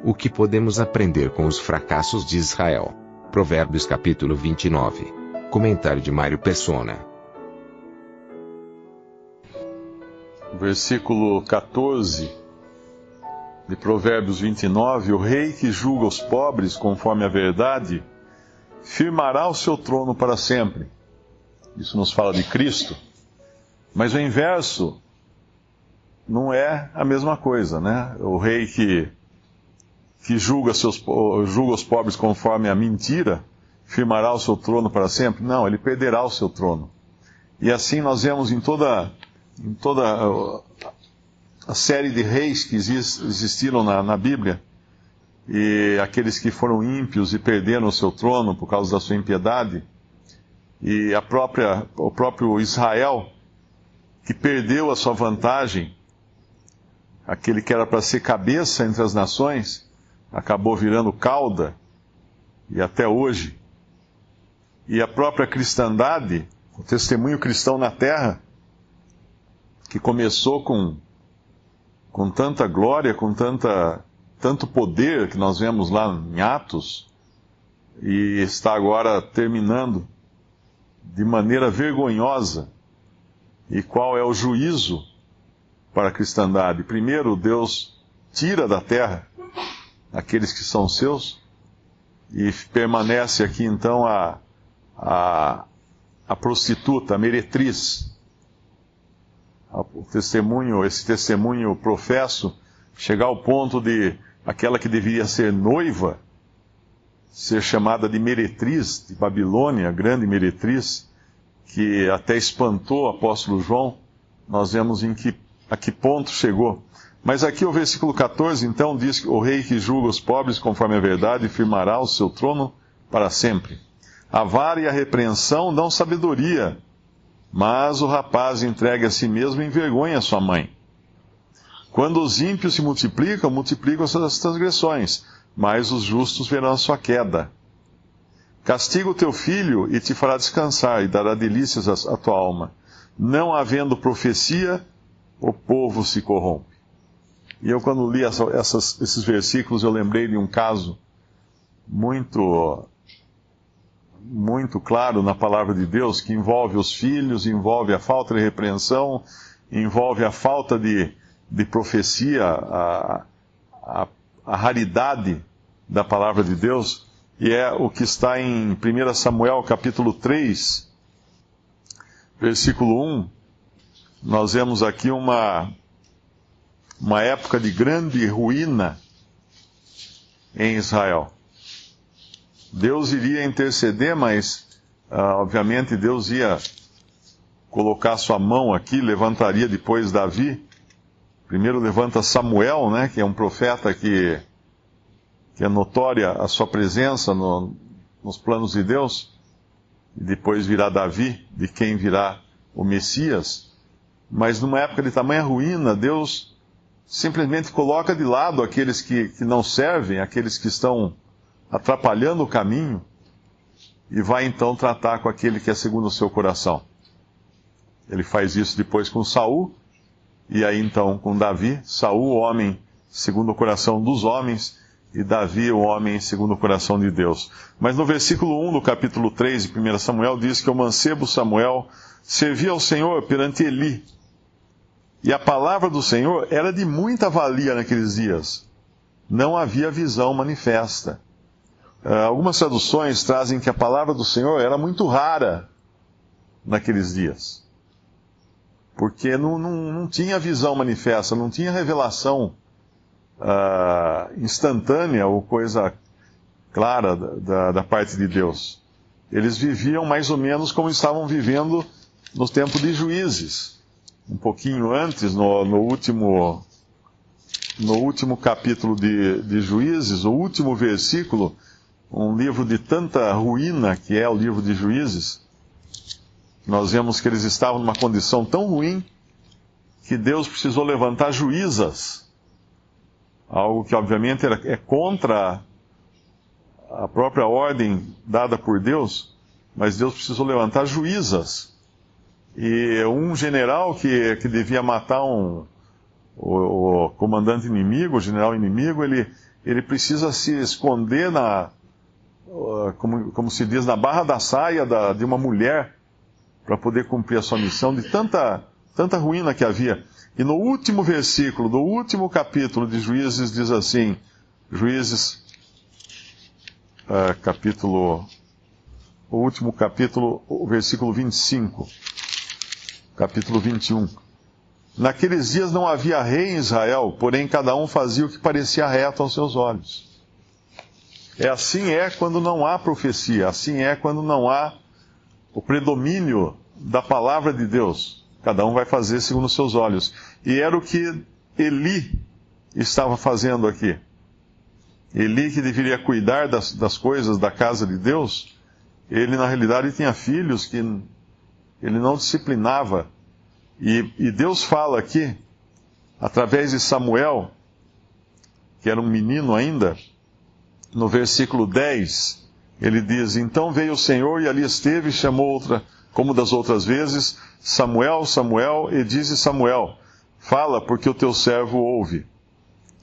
O que podemos aprender com os fracassos de Israel? Provérbios capítulo 29. Comentário de Mário Persona. Versículo 14 de Provérbios 29. O rei que julga os pobres conforme a verdade, firmará o seu trono para sempre. Isso nos fala de Cristo. Mas o inverso não é a mesma coisa, né? O rei que julga os pobres conforme a mentira, firmará o seu trono para sempre? Não, ele perderá o seu trono. E assim nós vemos em toda a série de reis que existiram na Bíblia, e aqueles que foram ímpios e perderam o seu trono por causa da sua impiedade, e o próprio Israel, que perdeu a sua vantagem, aquele que era para ser cabeça entre as nações, acabou virando cauda, e até hoje. E a própria cristandade, o testemunho cristão na terra, que começou com tanta glória, com tanto poder que nós vemos lá em Atos, e está agora terminando de maneira vergonhosa. E qual é o juízo para a cristandade? Primeiro, Deus tira da terra aqueles que são seus, e permanece aqui então a prostituta, a meretriz. Esse testemunho professo chegar ao ponto de aquela que deveria ser noiva ser chamada de meretriz de Babilônia, a grande meretriz, que até espantou o apóstolo João. Nós vemos a que ponto chegou. Mas aqui o versículo 14, então, diz que o rei que julga os pobres conforme a verdade firmará o seu trono para sempre. A vara e a repreensão dão sabedoria, mas o rapaz entregue a si mesmo envergonha sua mãe. Quando os ímpios se multiplicam suas transgressões, mas os justos verão a sua queda. Castiga o teu filho e te fará descansar, e dará delícias à tua alma. Não havendo profecia, o povo se corrompe. E eu, quando li esses versículos, eu lembrei de um caso muito claro na palavra de Deus, que envolve os filhos, envolve a falta de repreensão, envolve a falta de profecia, a raridade da palavra de Deus, e é o que está em 1 Samuel capítulo 3, versículo 1. Nós vemos aqui uma época de grande ruína em Israel. Deus iria interceder, mas obviamente Deus ia colocar sua mão aqui, levantaria depois Davi. Primeiro levanta Samuel, né, que é um profeta que é notória a sua presença nos planos de Deus, e depois virá Davi, de quem virá o Messias. Mas numa época de tamanha ruína, Deus simplesmente coloca de lado aqueles que não servem, aqueles que estão atrapalhando o caminho, e vai então tratar com aquele que é segundo o seu coração. Ele faz isso depois com Saul, e aí então com Davi. Saul, o homem segundo o coração dos homens, e Davi, o homem segundo o coração de Deus. Mas no versículo 1 do capítulo 3 de 1 Samuel, diz que o mancebo Samuel servia ao Senhor perante Eli. E a palavra do Senhor era de muita valia naqueles dias. Não havia visão manifesta. Algumas traduções trazem que a palavra do Senhor era muito rara naqueles dias. Porque não tinha visão manifesta, não tinha revelação instantânea ou coisa clara da parte de Deus. Eles viviam mais ou menos como estavam vivendo no tempo de Juízes. Um pouquinho antes, no último capítulo de Juízes, o último versículo, um livro de tanta ruína que é o livro de Juízes, nós vemos que eles estavam numa condição tão ruim que Deus precisou levantar juízas, algo que obviamente é contra a própria ordem dada por Deus, mas Deus precisou levantar juízas. E um general que devia matar o comandante inimigo, o general inimigo, ele ele precisa se esconder como se diz, na barra da saia de uma mulher para poder cumprir a sua missão, de tanta ruína que havia. E no último versículo, do último capítulo de Juízes, diz assim, Juízes, o último capítulo, o versículo 25, capítulo 21. Naqueles dias não havia rei em Israel, porém cada um fazia o que parecia reto aos seus olhos. Assim é quando não há profecia, assim é quando não há o predomínio da palavra de Deus. Cada um vai fazer segundo os seus olhos. E era o que Eli estava fazendo aqui. Eli, que deveria cuidar das coisas da casa de Deus, ele na realidade tinha filhos que ele não disciplinava. E Deus fala aqui, através de Samuel, que era um menino ainda, no versículo 10, ele diz: Então veio o Senhor e ali esteve e chamou outra, como das outras vezes, Samuel, Samuel, e disse Samuel: Fala, porque o teu servo ouve.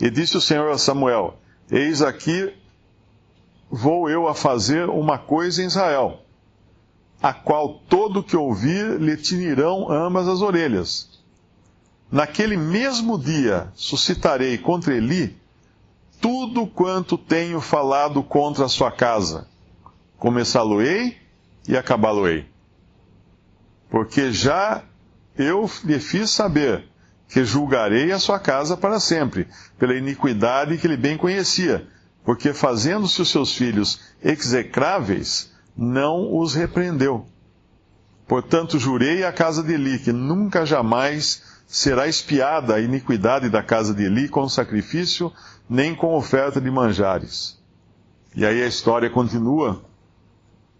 E disse o Senhor a Samuel: Eis aqui vou eu a fazer uma coisa em Israel, a qual todo que ouvir lhe tinirão ambas as orelhas. Naquele mesmo dia suscitarei contra Eli tudo quanto tenho falado contra a sua casa. Começá-lo-ei e acabá-lo-ei. Porque já eu lhe fiz saber que julgarei a sua casa para sempre, pela iniquidade que ele bem conhecia, porque fazendo-se os seus filhos execráveis, não os repreendeu. Portanto, jurei à casa de Eli que nunca jamais será expiada a iniquidade da casa de Eli com sacrifício, nem com oferta de manjares. E aí a história continua,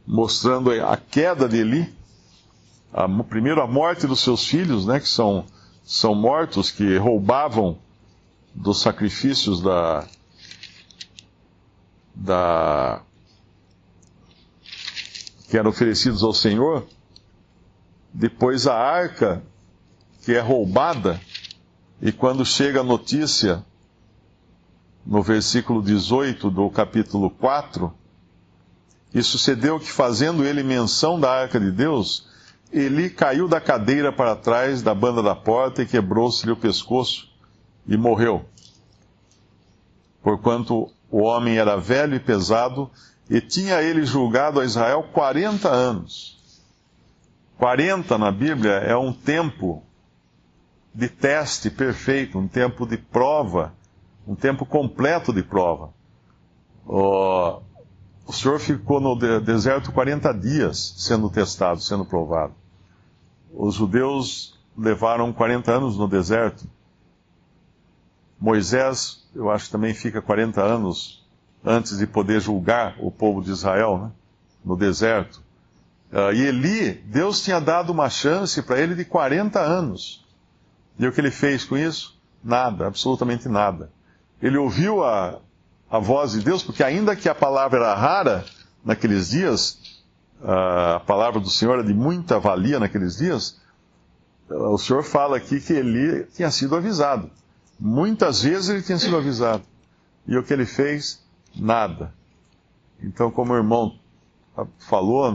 mostrando a queda de Eli, primeiro a morte dos seus filhos, né, que são mortos, que roubavam dos sacrifícios que eram oferecidos ao Senhor. Depois a arca, que é roubada, e quando chega a notícia, no versículo 18 do capítulo 4, e sucedeu que, fazendo ele menção da arca de Deus, Eli caiu da cadeira para trás da banda da porta e quebrou-se-lhe o pescoço e morreu. Porquanto o homem era velho e pesado, e tinha ele julgado a Israel 40 anos. 40 na Bíblia é um tempo de teste perfeito, um tempo de prova, um tempo completo de prova. O Senhor ficou no deserto 40 dias sendo testado, sendo provado. Os judeus levaram 40 anos no deserto. Moisés, eu acho que também fica 40 anos antes de poder julgar o povo de Israel, né, no deserto. E Eli, Deus tinha dado uma chance para ele de 40 anos. E o que ele fez com isso? Nada, absolutamente nada. Ele ouviu a voz de Deus, porque ainda que a palavra era rara naqueles dias, a palavra do Senhor era de muita valia naqueles dias, o Senhor fala aqui que Eli tinha sido avisado. Muitas vezes ele tinha sido avisado. E o que ele fez? Nada. Então, como o irmão falou,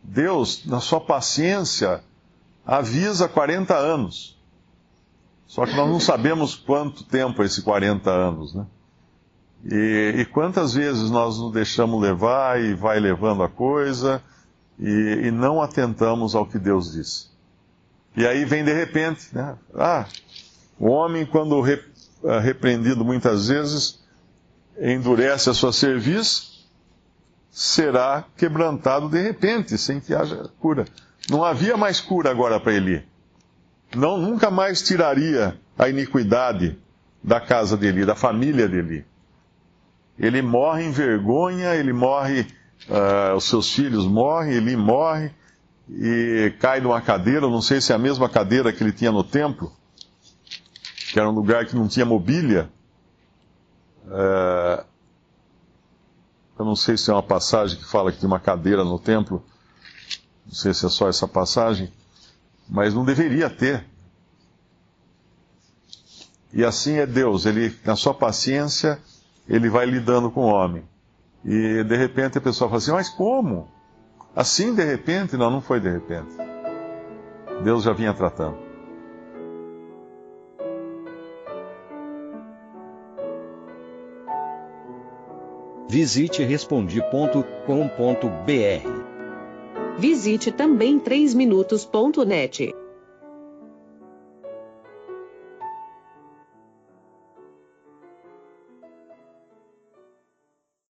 Deus, na sua paciência, avisa 40 anos. Só que nós não sabemos quanto tempo é esse 40 anos, né? E quantas vezes nós nos deixamos levar e vai levando a coisa e não atentamos ao que Deus diz. E aí vem de repente, né? O homem, quando repreendido muitas vezes, endurece a sua cerviz, será quebrantado de repente, sem que haja cura. Não havia mais cura agora para Eli. Nunca mais tiraria a iniquidade da casa de Eli, da família de Eli. Ele morre em vergonha, ele morre, os seus filhos morrem, Eli morre, e cai numa cadeira, não sei se é a mesma cadeira que ele tinha no templo, que era um lugar que não tinha mobília. Eu não sei se é uma passagem que fala que tinha uma cadeira no templo, não sei se é só essa passagem, mas não deveria ter. E assim é Deus, Ele, na sua paciência, ele vai lidando com o homem. E de repente a pessoa fala assim, mas como? Assim de repente? Não, não foi de repente. Deus já vinha tratando. Visite Respondi.com.br. Visite também 3minutos.net.